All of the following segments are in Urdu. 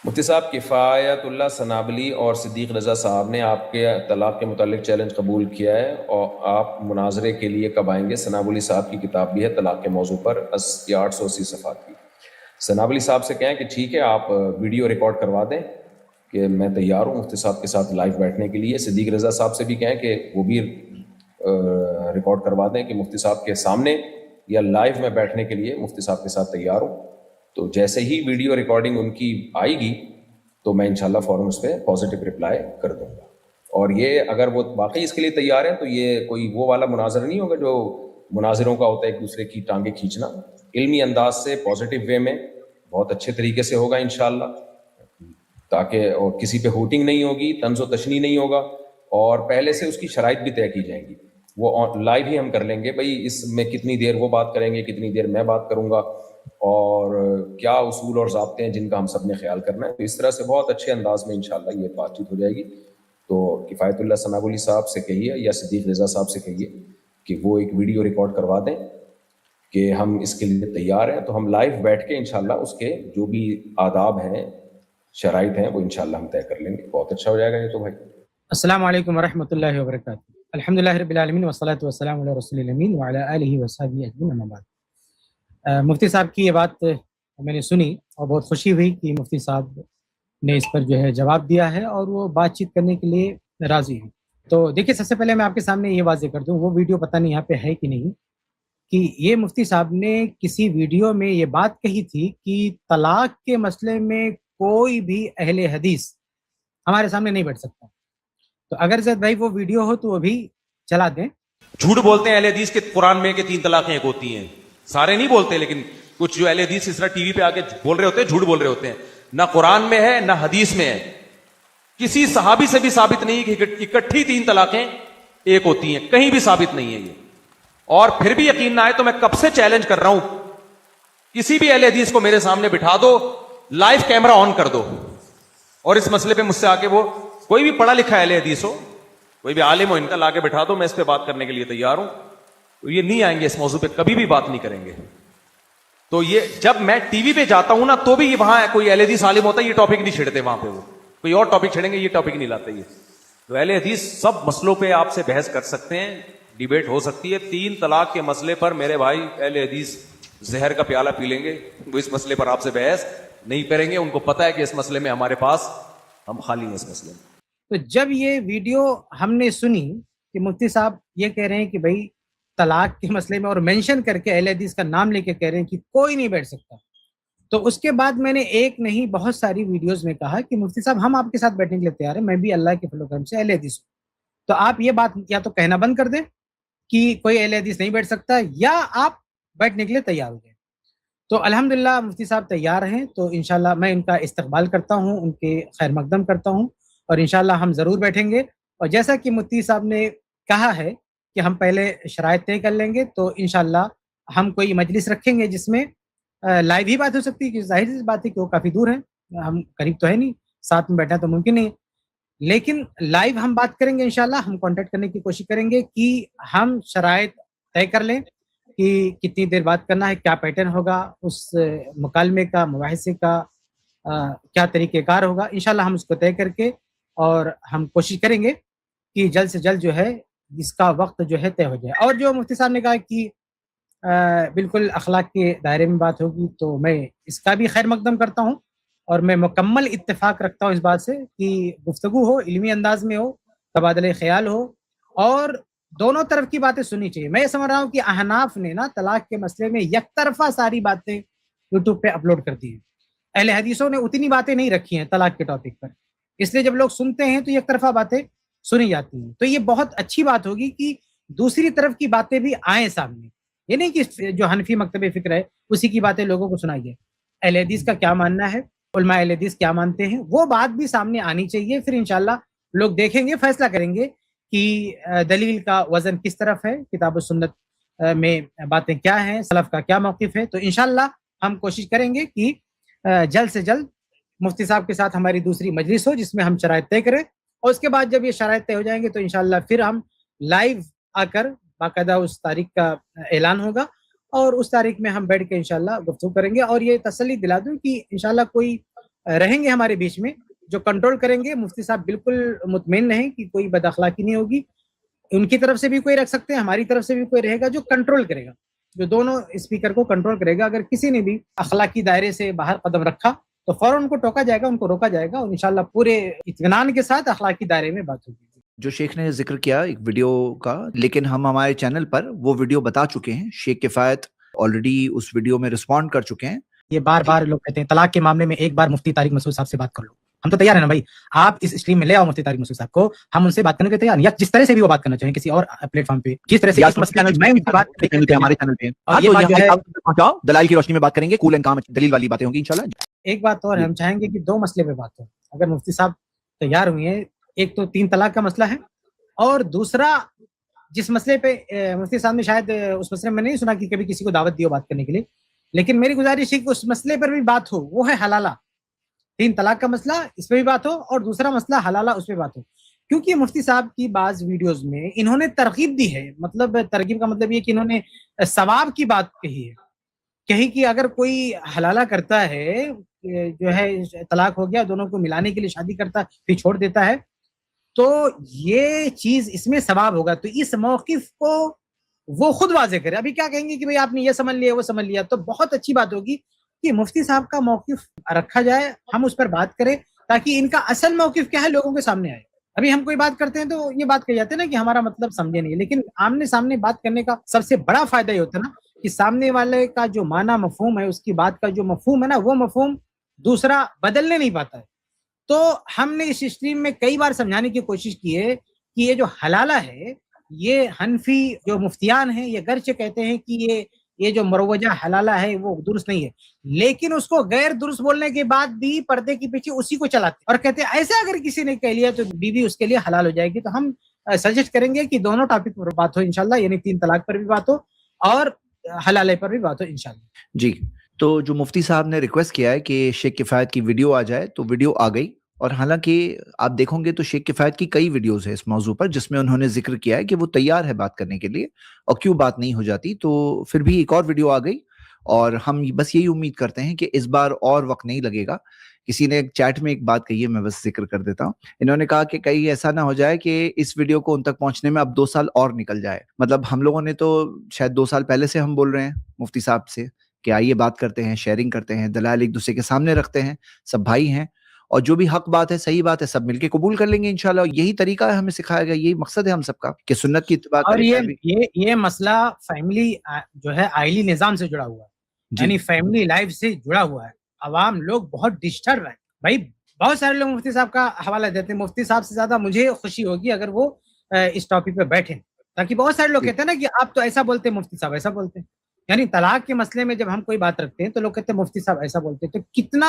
مفتی صاحب، کفایت اللہ ثنابلی اور صدیق رضا صاحب نے آپ کے طلاق کے متعلق چیلنج قبول کیا ہے اور آپ مناظرے کے لیے کب آئیں گے؟ ثنابلی صاحب کی کتاب بھی ہے طلاق کے موضوع پر 880 صفحات کی۔ ثنابلی صاحب سے کہیں کہ ٹھیک ہے، آپ ویڈیو ریکارڈ کروا دیں کہ میں تیار ہوں مفتی صاحب کے ساتھ لائیو بیٹھنے کے لیے۔ صدیق رضا صاحب سے بھی کہیں کہ وہ بھی ریکارڈ کروا دیں کہ مفتی صاحب کے سامنے یا لائیو میں بیٹھنے کے لیے مفتی صاحب کے ساتھ تیار ہوں۔ تو جیسے ہی ویڈیو ریکارڈنگ ان کی آئے گی تو میں انشاءاللہ فوراً اس پہ پازیٹیو رپلائی کر دوں گا۔ اور یہ اگر وہ واقعی اس کے لیے تیار ہیں تو یہ کوئی وہ والا مناظرہ نہیں ہوگا جو مناظروں کا ہوتا ہے، ایک دوسرے کی ٹانگیں کھینچنا۔ علمی انداز سے، پازیٹیو وے میں، بہت اچھے طریقے سے ہوگا انشاءاللہ، تاکہ اور کسی پہ ہوٹنگ نہیں ہوگی، طنز و تشنیع نہیں ہوگا، اور پہلے سے اس کی شرائط بھی طے کی جائیں گی۔ وہ لائیو ہی ہم کر لیں گے، بھئی اس میں کتنی دیر وہ بات کریں گے، کتنی دیر میں بات کروں گا، اور کیا اصول اور ضابطے ہیں جن کا ہم سب نے خیال کرنا ہے۔ تو اس طرح سے بہت اچھے انداز میں انشاءاللہ یہ بات چیت ہو جائے گی۔ تو کفایت اللہ ثنابلی صاحب سے کہیے یا صدیق رضا صاحب سے کہیے کہ وہ ایک ویڈیو ریکارڈ کروا دیں کہ ہم اس کے لیے تیار ہیں، تو ہم لائیو بیٹھ کے انشاءاللہ اس کے جو بھی آداب ہیں، شرائط ہیں، وہ انشاءاللہ ہم طے کر لیں گے۔ بہت اچھا ہو جائے گا یہ تو بھائی۔ السلام علیکم ورحمۃ اللہ وبرکاتہ۔ الحمدللہ رب العالمین والصلاۃ والسلام علی رسول الامین وعلی آلہ وصحبہ اجمعین، اما بعد۔ مفتی صاحب کی یہ بات میں نے سنی اور بہت خوشی ہوئی کہ مفتی صاحب نے اس پر جو ہے جواب دیا ہے اور وہ بات چیت کرنے کے لیے راضی ہیں۔ تو دیکھیے، سب سے پہلے میں آپ کے سامنے یہ واضح کر دوں، وہ ویڈیو پتہ نہیں یہاں پہ ہے کہ نہیں، کہ یہ مفتی صاحب نے کسی ویڈیو میں یہ بات کہی تھی کہ طلاق کے مسئلے میں کوئی بھی اہل حدیث ہمارے سامنے نہیں بیٹھ سکتا۔ تو اگر زید بھائی وہ ویڈیو ہو تو وہ بھی چلا دیں۔ جھوٹ بولتے ہیں اہل حدیث کے قرآن میں کہ 3 طلاقیں ایک ہوتی ہیں، سارے نہیں بولتے، لیکن کچھ جو اہل حدیث اس طرح ٹی وی پہ آ کے بول رہے ہوتے ہیں، جھوٹ بول رہے ہوتے ہیں۔ نہ قرآن میں ہے نہ حدیث میں ہے، کسی صحابی سے بھی ثابت نہیں کہ اکٹھی 3 طلاقیں ایک ہوتی ہیں، کہیں بھی ثابت نہیں ہے یہ۔ اور پھر بھی یقین نہ آئے تو میں کب سے چیلنج کر رہا ہوں، کسی بھی اہل حدیث کو میرے سامنے بٹھا دو، لائیو کیمرہ آن کر دو، اور اس مسئلے پہ مجھ سے آ کے، وہ کوئی بھی پڑھا لکھا اہل حدیث ہو، کوئی بھی عالم ہو، ان کا لا کے بٹھا دو، میں اس پہ بات کرنے کے لیے تیار ہوں۔ تو یہ نہیں آئیں گے اس موضوع پہ، کبھی بھی بات نہیں کریں گے۔ تو یہ جب میں ٹی وی پہ جاتا ہوں نا، تو بھی وہاں کوئی اہل حدیث عالم ہوتا ہے، یہ ٹاپک نہیں چھیڑتے، وہاں پہ وہ کوئی اور ٹاپک چھیڑیں گے، یہ ٹاپک نہیں لاتے یہ۔ تو اہل حدیث سب مسئلوں پہ آپ سے بحث کر سکتے ہیں، ڈیبیٹ ہو سکتی ہے۔ 3 طلاق کے مسئلے پر میرے بھائی اہل حدیث زہر کا پیالہ پی لیں گے، وہ اس مسئلے پر آپ سے بحث نہیں کریں گے، ان کو پتہ ہے کہ اس مسئلے میں ہمارے پاس، ہم خالی ہیں اس مسئلے میں۔ تو جب یہ ویڈیو ہم نے سنی کہ مفتی صاحب یہ کہہ رہے ہیں کہ بھائی طلاق کے مسئلے میں، اور مینشن کر کے اہل حدیث کا نام لے کے کہہ رہے ہیں کہ کوئی نہیں بیٹھ سکتا، تو اس کے بعد میں نے ایک نہیں بہت ساری ویڈیوز میں کہا کہ مفتی صاحب ہم آپ کے ساتھ بیٹھنے کے لیے تیار ہیں، میں بھی اللہ کے فضل و کرم سے اہل حدیث ہوں۔ تو آپ یہ بات یا تو کہنا بند کر دیں کہ کوئی اہل حدیث نہیں بیٹھ سکتا، یا آپ بیٹھنے کے لیے تیار ہو جائیں۔ تو الحمدللہ مفتی صاحب تیار ہیں، تو انشاءاللہ میں ان کا استقبال کرتا ہوں، ان کے خیر مقدم کرتا ہوں، اور انشاءاللہ ہم ضرور بیٹھیں گے۔ اور جیسا کہ مفتی صاحب نے کہا ہے کہ ہم پہلے شرائط طے کر لیں گے، تو انشاءاللہ ہم کوئی مجلس رکھیں گے جس میں لائیو ہی بات ہو سکتی ہے، کہ ظاہر سی بات ہے کہ وہ کافی دور ہیں، ہم قریب تو ہے نہیں، ساتھ میں بیٹھنا تو ممکن نہیں ہے، لیکن لائیو ہم بات کریں گے انشاءاللہ۔ ہم کانٹیکٹ کرنے کی کوشش کریں گے کہ ہم شرائط طے کر لیں کہ کتنی دیر بات کرنا ہے، کیا پیٹرن ہوگا اس مکالمے کا، مباحثے کا، کیا طریقہ کار ہوگا، انشاءاللہ ہم اس کو طے کر کے، اور ہم کوشش کریں گے کہ جلد سے جلد جو ہے اس کا وقت جو ہے طے ہو جائے۔ اور جو مفتی صاحب نے کہا کہ بالکل اخلاق کے دائرے میں بات ہوگی، تو میں اس کا بھی خیر مقدم کرتا ہوں، اور میں مکمل اتفاق رکھتا ہوں اس بات سے کہ گفتگو ہو، علمی انداز میں ہو، تبادلہ خیال ہو، اور دونوں طرف کی باتیں سننی چاہیے۔ میں یہ سمجھ رہا ہوں کہ احناف نے نا طلاق کے مسئلے میں یک طرفہ ساری باتیں یوٹیوب پہ اپلوڈ کر دی ہیں، اہل حدیثوں نے اتنی باتیں نہیں رکھی ہیں طلاق کے ٹاپک پر، اس لیے جب لوگ سنتے ہیں تو یک طرفہ باتیں سنی جاتی ہیں۔ تو یہ بہت اچھی بات ہوگی کہ دوسری طرف کی باتیں بھی آئیں سامنے، یہ نہیں کہ جو حنفی مکتب فکر ہے اسی کی باتیں لوگوں کو سنائی جائے۔ اہل حدیث کا کیا ماننا ہے، علماء اہل حدیث کیا مانتے ہیں، وہ بات بھی سامنے آنی چاہیے، پھر انشاءاللہ لوگ دیکھیں گے، فیصلہ کریں گے کہ دلیل کا وزن کس طرف ہے، کتاب و سنت میں باتیں کیا ہیں، سلف کا کیا موقف ہے۔ تو انشاءاللہ ہم کوشش کریں گے کہ جلد سے جلد مفتی صاحب کے ساتھ ہماری دوسری مجلس ہو جس میں ہم شرائط طے کریں، اور اس کے بعد جب یہ شرائط طے ہو جائیں گے تو انشاءاللہ پھر ہم لائیو آ کر باقاعدہ اس تاریخ کا اعلان ہوگا، اور اس تاریخ میں ہم بیٹھ کے انشاءاللہ گفتگو کریں گے۔ اور یہ تسلی دلا دوں کہ انشاءاللہ کوئی رہیں گے ہمارے بیچ میں جو کنٹرول کریں گے. مفتی صاحب بالکل مطمئن رہیں کہ کوئی بد اخلاقی نہیں ہوگی. ان کی طرف سے بھی کوئی رکھ سکتے ہیں, ہماری طرف سے بھی کوئی رہے گا جو کنٹرول کرے گا, جو دونوں اسپیکر کو کنٹرول کرے گا. اگر کسی نے بھی اخلاقی دائرے سے باہر قدم رکھا تو فوراً ان کو ٹوکا جائے گا, ان کو روکا جائے گا, اور انشاءاللہ پورے اطمینان کے ساتھ اخلاقی دائرے میں بات ہوگی. جو شیخ نے ذکر کیا ایک ویڈیو کا, لیکن ہم ہمارے چینل پر وہ ویڈیو بتا چکے ہیں. شیخ کفایت آلریڈی اس ویڈیو میں رسپونڈ کر چکے ہیں. یہ بار بار لوگ کہتے ہیں طلاق کے معاملے میں ایک بار مفتی طارق مسعود صاحب سے بات کر لو. ہم تو تیار ہیں نا بھائی, آپ اس اسٹریم میں لے آؤ مفتی طارق مسعود صاحب کو, ہم ان سے بات کرنے کے تیار ہیں, یا جس طرح سے بھی وہ بات کرنا چاہیں کسی اور پلیٹ فارم پہ, جس طرح سے اس مسئلے میں ان سے بات کرنے کے ہمارے چینل پہ اور یہ بات جو ہے دلائل کی روشنی میں بات کریں گے, کول اینڈ کام دلیل والی باتیں ہوں گی انشاءاللہ. ایک بات اور ہم چاہیں گے کہ دو مسئلے پہ بات ہو. اگر مفتی صاحب تیار ہوئی ہیں, ایک تو 3 طلاق کا مسئلہ ہے, اور دوسرا جس مسئلے پہ مفتی صاحب نے شاید اس مسئلے میں نہیں سنا کہ کبھی کسی کو دعوت دی ہو بات کرنے کے لیے, لیکن میری گزارش ہے کہ اس مسئلے پر بھی بات ہو, وہ ہے حلالہ. 3 طلاق کا مسئلہ, اس پہ بھی بات ہو, اور دوسرا مسئلہ حلالہ, اس پہ بات ہو. کیونکہ مفتی صاحب کی بعض ویڈیوز میں انہوں نے ترغیب دی ہے, مطلب ترغیب کا مطلب یہ کہ انہوں نے ثواب کی بات کہی ہے, کہیں کہ اگر کوئی حلالہ کرتا ہے, جو ہے طلاق ہو گیا, دونوں کو ملانے کے لیے شادی کرتا پھر چھوڑ دیتا ہے, تو یہ چیز اس میں ثواب ہوگا. تو اس موقف کو وہ خود واضح کرے. ابھی کیا کہیں گے کہ بھئی آپ نے یہ سمجھ لیا وہ سمجھ لیا, تو بہت اچھی بات ہوگی کہ مفتی صاحب کا موقف رکھا جائے, ہم اس پر بات کریں تاکہ ان کا اصل موقف کیا ہے لوگوں کے سامنے آئے. ابھی ہم کوئی بات کرتے ہیں تو یہ بات کہی جاتی ہے نا کہ ہمارا مطلب سمجھے نہیں, لیکن آمنے سامنے بات کرنے کا سب سے بڑا فائدہ یہ ہوتا ہے نا کہ سامنے والے کا جو معنی مفہوم ہے, اس کی بات کا جو مفہوم ہے نا, وہ مفہوم دوسرا بدلنے نہیں پاتا ہے. تو ہم نے اس اسٹریم میں کئی بار سمجھانے کی کوشش کی ہے کہ یہ جو حلالہ ہے, یہ حنفی جو مفتیان ہیں یہ گرچہ کہتے ہیں کہ یہ جو مروجہ حلالہ ہے وہ درست نہیں ہے, لیکن اس کو غیر درست بولنے کے بعد بھی پردے کے پیچھے اسی کو چلاتے ہیں اور کہتے ہیں ایسا اگر کسی نے کہہ لیا تو بیوی اس کے لیے حلال ہو جائے گی. تو ہم سجیسٹ کریں گے کہ دونوں ٹاپک پر بات ہو انشاءاللہ, یعنی 3 طلاق پر بھی بات ہو اور حلالے پر بھی بات ہو انشاءاللہ. جی, تو جو مفتی صاحب نے ریکویسٹ کیا ہے کہ شیخ کفایت کی ویڈیو آ جائے, تو ویڈیو آ گئی. اور حالانکہ آپ دیکھو گے تو شیخ کفایت کی کئی ویڈیوز ہیں اس موضوع پر جس میں انہوں نے ذکر کیا ہے کہ وہ تیار ہے بات کرنے کے لیے, اور کیوں بات نہیں ہو جاتی. تو پھر بھی ایک اور ویڈیو آ گئی, اور ہم بس یہی امید کرتے ہیں کہ اس بار اور وقت نہیں لگے گا. کسی نے چیٹ میں ایک بات کہی ہے, میں بس ذکر کر دیتا ہوں. انہوں نے کہا کہ کہیں ایسا نہ ہو جائے کہ اس ویڈیو کو ان تک پہنچنے میں اب 2 سال اور نکل جائے. مطلب ہم لوگوں نے تو شاید 2 سال پہلے سے ہم بول رہے ہیں مفتی صاحب سے کہ آئیے بات کرتے ہیں, شیئرنگ کرتے ہیں, دلائل ایک دوسرے کے سامنے رکھتے ہیں, سب بھائی ہیں, اور جو بھی حق بات ہے, صحیح بات ہے, سب مل کے قبول کر لیں گے انشاءاللہ. یہی طریقہ ہے ہمیں سکھایا گیا, یہی مقصد ہے ہم سب کا کہ سنت کی اتباع اور کریں. یہ مسئلہ فیملی جو ہے آئلی نظام سے جڑا ہوا ہے, یعنی فیملی لائف سے جڑا ہوا ہے. عوام لوگ بہت ڈسٹرب ہیں بھائی. بہت سارے لوگ مفتی صاحب کا حوالہ دیتے ہیں. مفتی صاحب سے زیادہ مجھے خوشی ہوگی اگر وہ اس ٹاپک پہ بیٹھیں, تاکہ بہت سارے لوگ کہتے ہیں نا کہ آپ تو ایسا بولتے ہیں, مفتی صاحب ایسا بولتے ہیں. یعنی طلاق کے مسئلے میں جب ہم کوئی بات رکھتے ہیں تو لوگ کہتے ہیں مفتی صاحب ایسا بولتے ہیں. تو کتنا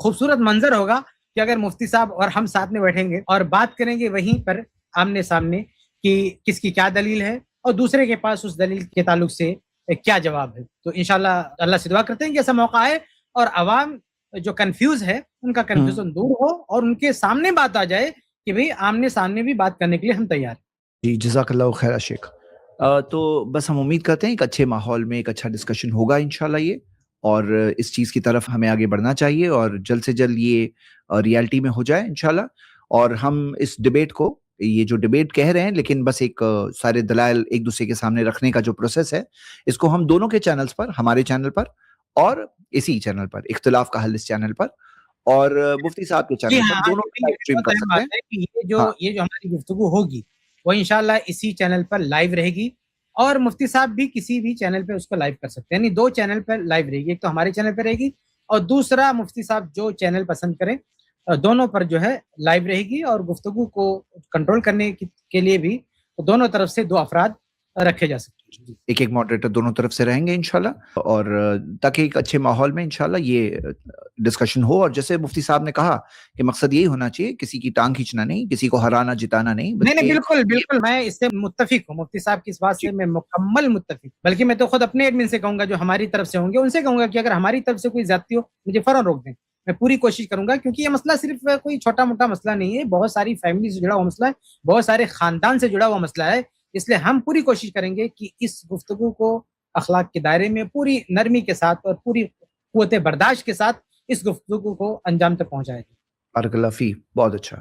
خوبصورت منظر ہوگا کہ اگر مفتی صاحب اور ہم ساتھ میں بیٹھیں گے اور بات کریں گے وہیں پر آمنے سامنے کہ کس کی کیا دلیل ہے اور دوسرے کے پاس اس دلیل کے تعلق سے کیا جواب ہے. تو انشاءاللہ اللہ سے دعا کرتے ہیں کہ ایسا موقع آئے اور عوام جو کنفیوز ہے ان کا کنفیوژن دور ہو اور ان کے سامنے بات آ جائے کہ بھئی آمنے سامنے بھی بات کرنے کے لیے ہم تیار ہیں. جی, جزاک اللہ خیر شیخ. تو بس ہم امید کرتے ہیں ایک اچھے ماحول میں ایک اچھا ڈسکشن ہوگا انشاءاللہ یہ, اور اس چیز کی طرف ہمیں آگے بڑھنا چاہیے اور جلد سے جلد یہ ریالٹی میں ہو جائے انشاءاللہ. اور ہم اس ڈیبیٹ کو, یہ جو ڈیبیٹ کہہ رہے ہیں لیکن بس ایک سارے دلائل ایک دوسرے کے سامنے رکھنے کا جو پروسیس ہے, اس کو ہم دونوں کے چینلز پر, ہمارے چینل پر اور اسی چینل پر اختلاف کا حل اس چینل پر اور مفتی صاحب کے چینل پر, دونوں لائیو اسٹریم کر سکتے ہیں. یہ جو ہماری گفتگو ہوگی وہ انشاءاللہ اسی چینل پر لائیو رہے گی, اور مفتی صاحب بھی کسی بھی چینل پہ اس کو لائیو کر سکتے ہیں. یعنی 2 چینل پر لائیو رہے گی, ایک تو ہمارے چینل پہ رہے گی اور دوسرا مفتی صاحب جو چینل پسند کریں دونوں پر جو ہے لائیو رہے گی. اور گفتگو کو کنٹرول کرنے کے لیے بھی دونوں طرف سے 2 افراد رکھے جا سکتے ہیں. ایک ماڈریٹر دونوں طرف سے رہیں گے انشاءاللہ, اور تاکہ ایک اچھے ماحول میں انشاءاللہ یہ ڈسکشن ہو. اور جیسے مفتی صاحب نے کہا کہ مقصد یہی ہونا چاہیے, کسی کی ٹانگ کھینچنا نہیں, کسی کو ہرانا جتانا نہیں. نہیں, بالکل میں اس سے متفق ہوں, مفتی صاحب کی اس بات سے میں مکمل متفق. بلکہ میں تو خود اپنے ایڈمن سے کہوں گا جو ہماری طرف سے ہوں گے, ان سے کہوں گا کہ اگر ہماری طرف سے کوئی زیادتی ہو مجھے فوراً روک دیں. میں پوری کوشش کروں گا, کیونکہ یہ مسئلہ صرف کوئی چھوٹا موٹا مسئلہ نہیں ہے, بہت ساری فیملی سے جڑا ہوا مسئلہ ہے, بہت سارے خاندان سے جڑا ہوا مسئلہ ہے. اس لیے ہم پوری کوشش کریں گے کہ اس گفتگو کو اخلاق کے دائرے میں پوری نرمی کے ساتھ اور پوری قوت برداشت کے ساتھ اس گفتگو کو انجام تک پہنچائے تھے. بارک اللہ فی، بہت اچھا.